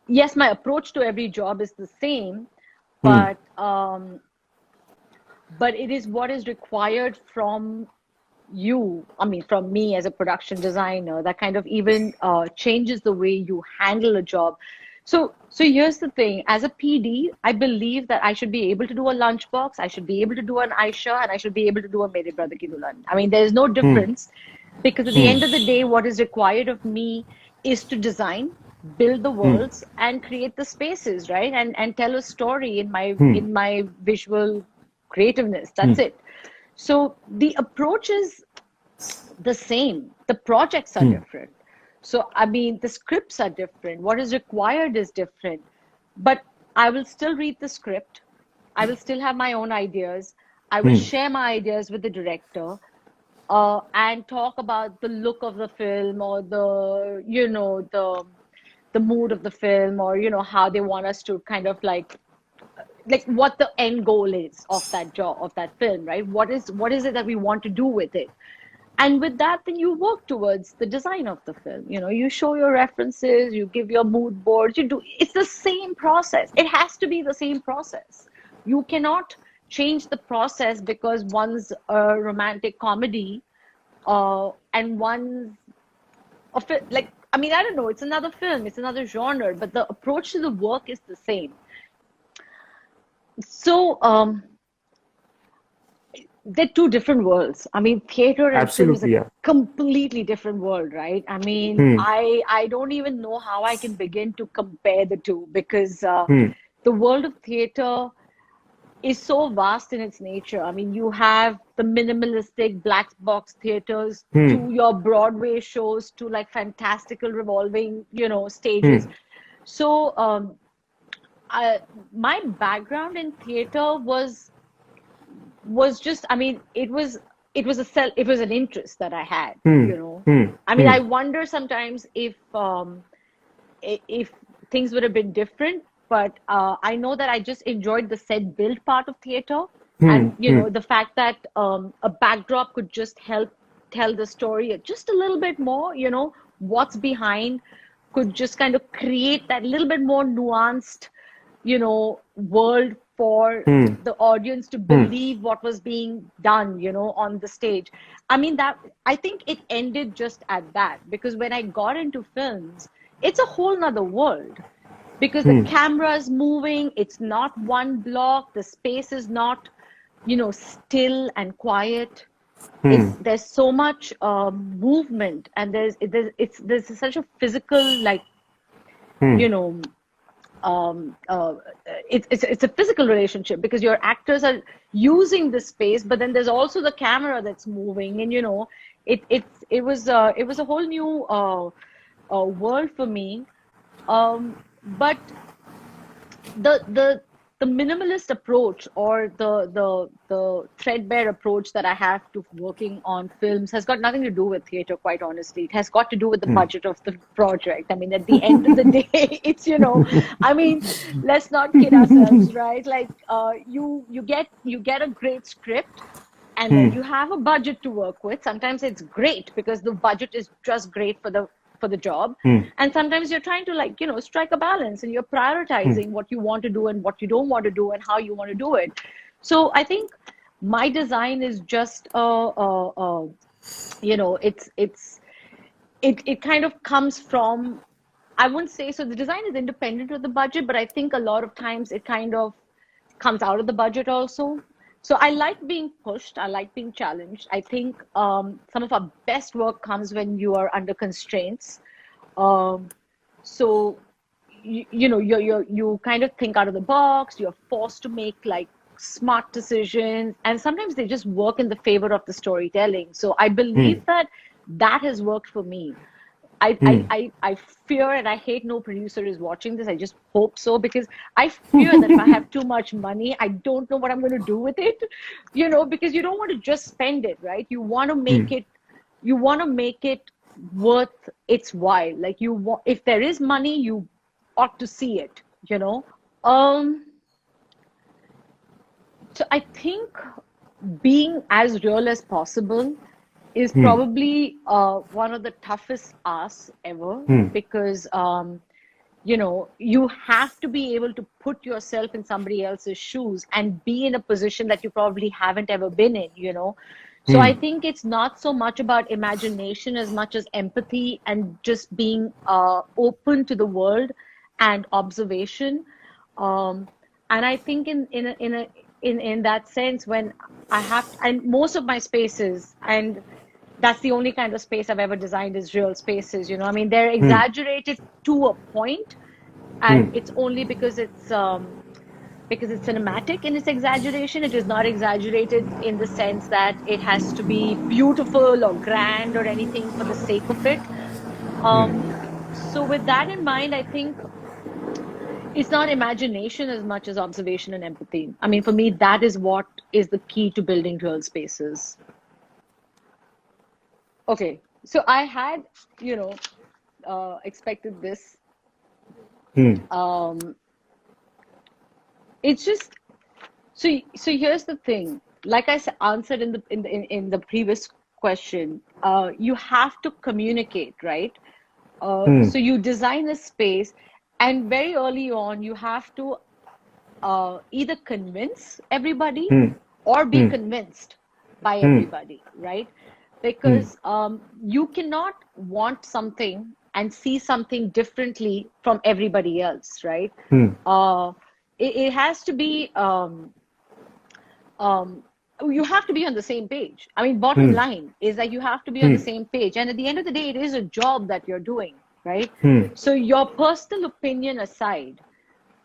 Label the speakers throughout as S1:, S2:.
S1: yes, my approach to every job is the same,
S2: Hmm.
S1: but it is what is required from you, I mean, from me as a production designer, that kind of even changes the way you handle a job. So here's the thing. As a PD, I believe that I should be able to do a lunchbox, I should be able to do an Aisha, and I should be able to do a Mere Brother Ki Dulan. I mean, there's no
S2: Hmm.
S1: difference because at the
S2: Hmm.
S1: end of the day, what is required of me is to design, build the
S2: Hmm.
S1: worlds, and create the spaces, right? And tell a story in
S2: Hmm.
S1: my visual creativeness.
S2: Hmm.
S1: That's it. So the approach is the same. The projects are
S2: Hmm.
S1: different. So, I mean, the scripts are different. What is required is different. But I will still read the script. I will still have my own ideas. I will
S2: Hmm.
S1: share my ideas with the director and talk about the look of the film or the mood of the film, or how they want us to kind of like what the end goal is of that job, of that film, right? What is it that we want to do with it? And with that, then you work towards the design of the film. You show your references, you give your mood boards, you do. It's the same process. It has to be the same process. You cannot change the process because one's a romantic comedy and one's like, I mean, I don't know, it's another film, it's another genre, but the approach to the work is the same. So they're two different worlds. I mean, theater and film is a
S2: Absolutely, yeah.
S1: completely different world, right? I mean,
S2: Hmm.
S1: I don't even know how I can begin to compare the two because
S2: Hmm.
S1: the world of theater is so vast in its nature. I mean, you have the minimalistic black box theaters
S2: Hmm.
S1: to your Broadway shows to like fantastical revolving, stages.
S2: Hmm.
S1: So, my background in theater was just, I mean, it was an interest that I had,
S2: Hmm. Hmm.
S1: I mean,
S2: Hmm.
S1: I wonder sometimes if things would have been different, but I know that I just enjoyed the set build part of theater,
S2: Hmm.
S1: and
S2: Hmm.
S1: the fact that a backdrop could just help tell the story just a little bit more, what's behind could just kind of create that little bit more nuanced, world for
S2: Hmm.
S1: the audience to
S2: Hmm.
S1: believe what was being done, on the stage. I mean, that I think it ended just at that, because when I got into films, it's a whole nother world because the
S2: Hmm.
S1: camera is moving, it's not one block, the space is not, still and quiet.
S2: Hmm.
S1: There's so much movement, and there's such a physical, like,
S2: Hmm.
S1: you know um, uh, it's a physical relationship because your actors are using the space, but then there's also the camera that's moving, and it was a whole new world for me. But the minimalist approach, or the threadbare approach that I have to working on films has got nothing to do with theater, quite honestly. It has got to do with the
S2: Hmm.
S1: budget of the project. I mean, at the end of the day, it's, I mean, let's not kid ourselves, right? Like, you get a great script, and then
S2: Hmm.
S1: you have a budget to work with. Sometimes it's great because the budget is just great for the job,
S2: Hmm.
S1: and sometimes you're trying to, like, strike a balance, and you're
S2: Hmm.
S1: prioritizing what you want to do and what you don't want to do and how you want to do it. So I think my design is just it kind of comes from, I wouldn't say, so the design is independent of the budget, but I think a lot of times it kind of comes out of the budget also. So I like being pushed. I like being challenged. I think some of our best work comes when you are under constraints. Um, so you kind of think out of the box. You're forced to make like smart decisions, and sometimes they just work in the favor of the storytelling. So I
S2: Hmm.
S1: believe that has worked for me. I, I,
S2: Hmm.
S1: I, I fear, and I hate no producer is watching this. I just hope so, because I fear that if I have too much money, I don't know what I'm going to do with it, because you don't want to just spend it, right?
S2: Hmm.
S1: You want to make it worth its while. Like, if there is money, you ought to see it, you know? Um, so I think being as real as possible is probably one of the toughest asks ever,
S2: Hmm.
S1: because you have to be able to put yourself in somebody else's shoes and be in a position that you probably haven't ever been in. So I
S2: Hmm.
S1: think it's not so much about imagination as much as empathy and just being open to the world and observation. Um, and I think in that sense, when I have and most of my spaces, and that's the only kind of space I've ever designed is real spaces. I mean, they're
S2: Hmm.
S1: exaggerated to a point, and
S2: Hmm.
S1: it's only because it's cinematic in its exaggeration. It is not exaggerated in the sense that it has to be beautiful or grand or anything for the sake of it.
S2: Hmm.
S1: Um, so with that in mind, I think it's not imagination as much as observation and empathy. I mean, for me, that is what is the key to building real spaces. Okay, so I had, you know, expected this.
S2: Hmm.
S1: Um, it's just so here's the thing. Like answered in the previous question, you have to communicate, right?
S2: Hmm.
S1: So you design a space, and very early on, you have to either convince everybody
S2: Hmm.
S1: or be
S2: Hmm.
S1: convinced by
S2: Hmm.
S1: everybody, right?
S2: Hmm.
S1: Because you cannot want something and see something differently from everybody else, right?
S2: Hmm.
S1: Uh, it has to be um, you have to be on the same page. I mean, bottom
S2: Hmm.
S1: line is that you have to be on the
S2: Hmm.
S1: same page. And at the end of the day, it is a job that you're doing, right?
S2: Hmm.
S1: So, your personal opinion aside,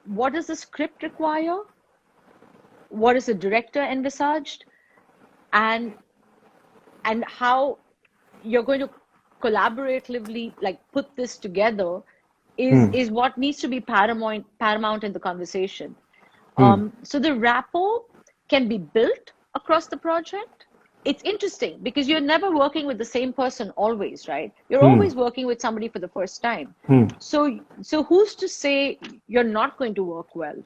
S1: what does the script require? What is the director envisaged? And how you're going to collaboratively like put this together is
S2: Hmm.
S1: is what needs to be paramount in the conversation.
S2: Hmm.
S1: So the rapport can be built across the project. It's interesting because you're never working with the same person always, right? You're
S2: Hmm.
S1: always working with somebody for the first time.
S2: Hmm.
S1: So who's to say you're not going to work well?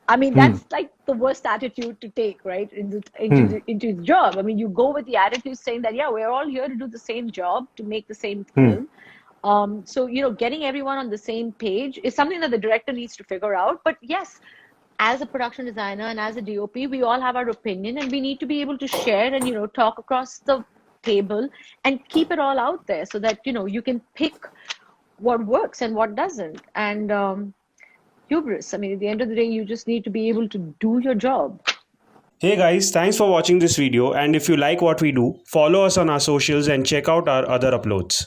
S1: I mean,
S2: Hmm.
S1: that's like the worst attitude to take, right?
S2: Hmm.
S1: Into the job. I mean, you go with the attitude saying that, yeah, we're all here to do the same job, to make the same
S2: Hmm.
S1: film. So, getting everyone on the same page is something that the director needs to figure out. But yes, as a production designer and as a DOP, we all have our opinion and we need to be able to share and, talk across the table and keep it all out there so that, you can pick what works and what doesn't. And hubris. I mean, at the end of the day, you just need to be able to do your job.
S3: Hey guys, thanks for watching this video, and if you like what we do, follow us on our socials and check out our other uploads.